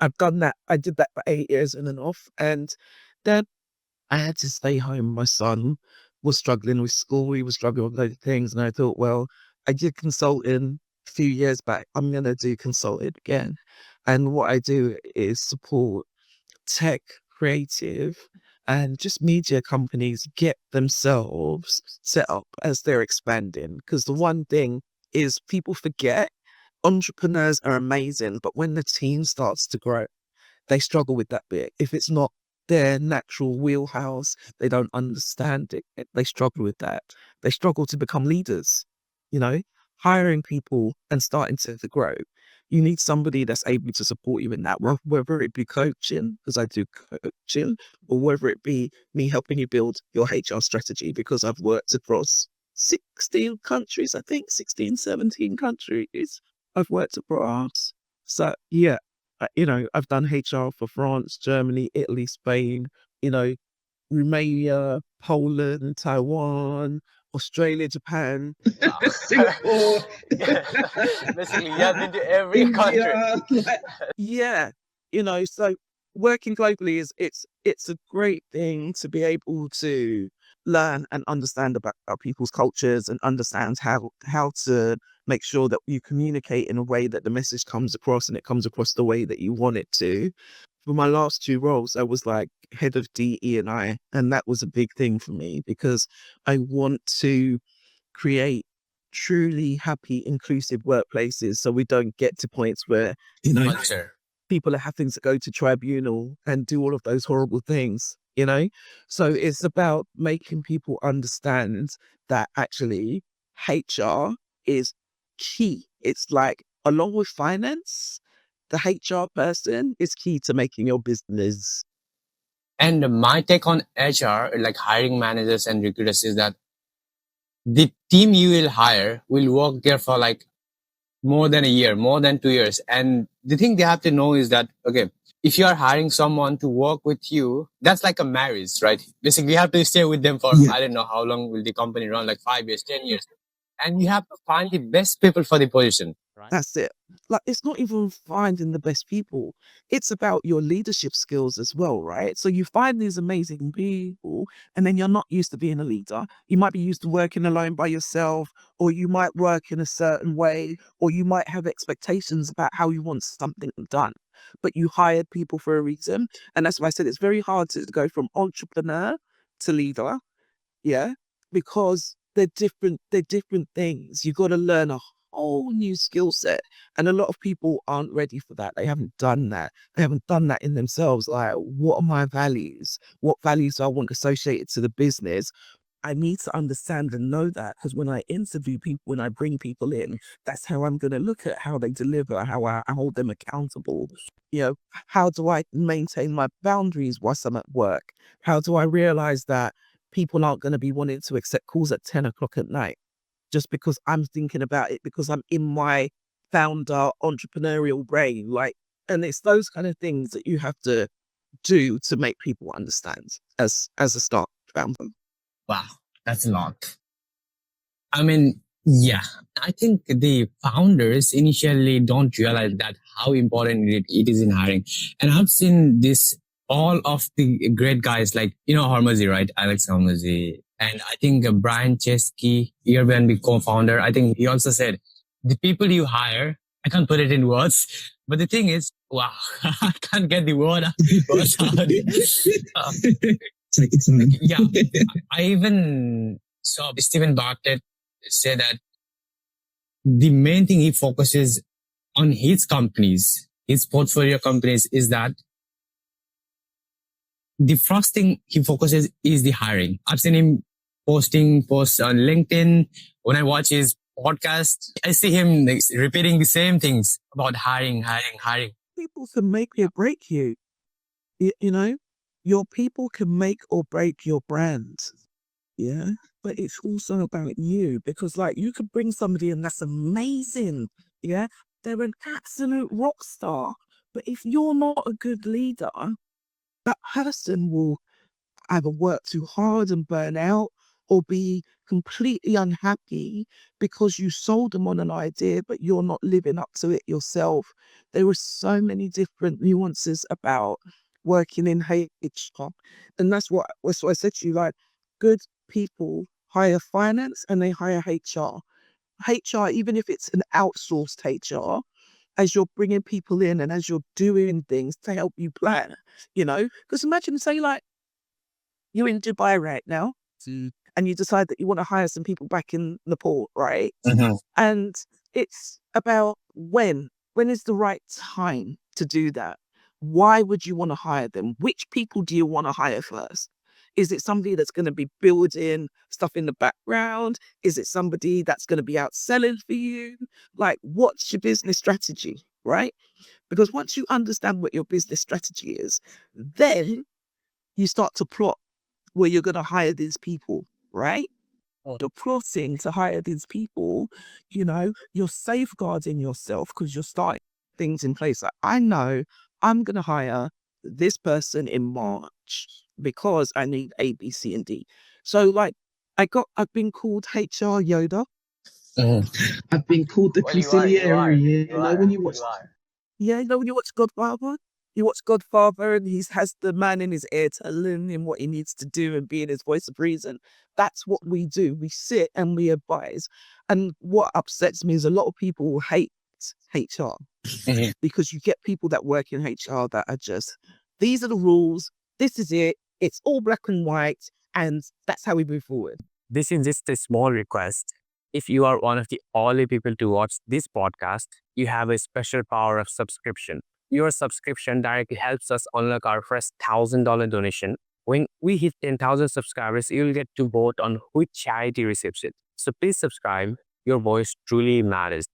I've done that. I did that for 8 years in and off. And then I had to stay home. My son was struggling with school. He was struggling with loads of things. And I thought, well, I did consulting a few years back. I'm going to do consulting again. And what I do is support tech, creative, and just media companies get themselves set up as they're expanding. Because the one thing is people forget entrepreneurs are amazing, but when the team starts to grow, they struggle with that bit. If it's not their natural wheelhouse, they don't understand it. They struggle with that. They struggle to become leaders, you know, hiring people and starting to grow. You need somebody that's able to support you in that, whether it be coaching, because I do coaching, or whether it be me helping you build your HR strategy, because I've worked across 16 countries, I think 16, 17 countries I've worked across. So yeah, I've done HR for France, Germany, Italy, Spain, you know, Romania, Poland, Taiwan, Australia, Japan. Wow. Singapore, Basically, you have been to every country. India. Yeah, so working globally is it's a great thing to be able to learn and understand about people's cultures and understand how to make sure that you communicate in a way that the message comes across and it comes across the way that you want it to. For my last two roles, I was like head of DE&I, and that was a big thing for me because I want to create truly happy, inclusive workplaces so we don't get to points where, Culture. people are having to go to tribunal and do all of those horrible things. So it's about making people understand that actually HR is key. It's like, along with finance, the HR person is key to making your business. And my take on HR, like hiring managers and recruiters, is that the team you will hire will work there for like more than a year, more than 2 years. And the thing they have to know is that, okay, if you are hiring someone to work with you, that's like a marriage, right? Basically, you have to stay with them for, I don't know how long will the company run, like 5 years, 10 years. And you have to find the best people for the position, right? That's it. Like, it's not even finding the best people. It's about your leadership skills as well, right? So you find these amazing people, and then you're not used to being a leader. You might be used to working alone by yourself, or you might work in a certain way, or you might have expectations about how you want something done. But you hired people for a reason. And that's why I said it's very hard to go from entrepreneur to leader. Yeah. Because they're different things. You got to learn a whole new skill set. And a lot of people aren't ready for that. They haven't done that. They haven't done that in themselves. Like, what are my values? What values do I want associated to the business? I need to understand and know that, because when I interview people, when I bring people in, that's how I'm going to look at how they deliver, how I hold them accountable. How do I maintain my boundaries whilst I'm at work? How do I realize that people aren't going to be wanting to accept calls at 10 o'clock at night just because I'm thinking about it, because I'm in my founder entrepreneurial brain? And it's those kind of things that you have to do to make people understand as a start founder. Wow, that's a lot. I mean, yeah, I think the founders initially don't realize that how important it is in hiring. And I've seen this, all of the great guys like, Hormozy, right? Alex Hormozy. And I think Brian Chesky, Airbnb co-founder, I think he also said, the people you hire, I can't put it in words, but the thing is, wow, I can't get the words out. Take your time. Yeah, I even saw Stephen Bartlett say that the main thing he focuses on his companies, his portfolio companies, is that the first thing he focuses is the hiring. I've seen him posting posts on LinkedIn. When I watch his podcast, I see him repeating the same things about hiring. People can make or break you. Your people can make or break your brand. Yeah. But it's also about you, because you could bring somebody in that's amazing. Yeah. They're an absolute rock star. But if you're not a good leader, that person will either work too hard and burn out, or be completely unhappy because you sold them on an idea, but you're not living up to it yourself. There were so many different nuances about working in HR. And that's what I said to you, like, good people hire finance and they hire HR. HR, even if it's an outsourced HR, as you're bringing people in and as you're doing things to help you plan, because imagine, say, like, you're in Dubai right now, and you decide that you want to hire some people back in Nepal, right? Mhm. And it's about when is the right time to do that? Why would you want to hire them? Which people do you want to hire first? Is it somebody that's going to be building stuff in the background? Is it somebody that's going to be out selling for you? Like, what's your business strategy, right? Because once you understand what your business strategy is, then you start to plot where you're going to hire these people, right? You're plotting to hire these people, you're safeguarding yourself because you're starting things in place. Like, I know I'm going to hire this person in March because I need A, B, C, and D. So, like, I've been called HR Yoda. Mhm. I've been called the Well, you are, you are, conciliary. you are, When you watch, you are. yeah, when you watch Godfather, and he has the man in his ear telling him what he needs to do and being his voice of reason. That's what we do. We sit and we advise. And what upsets me is a lot of people hate HR Mhm. because you get people that work in HR that are just, these are the rules. This is it. It's all black and white. And that's how we move forward. This is just a small request. If you are one of the only people to watch this podcast, you have a special power of subscription. Your subscription directly helps us unlock our first $1,000 donation. When we hit 10,000 subscribers, you'll get to vote on which charity receives it. So please subscribe. Your voice truly matters.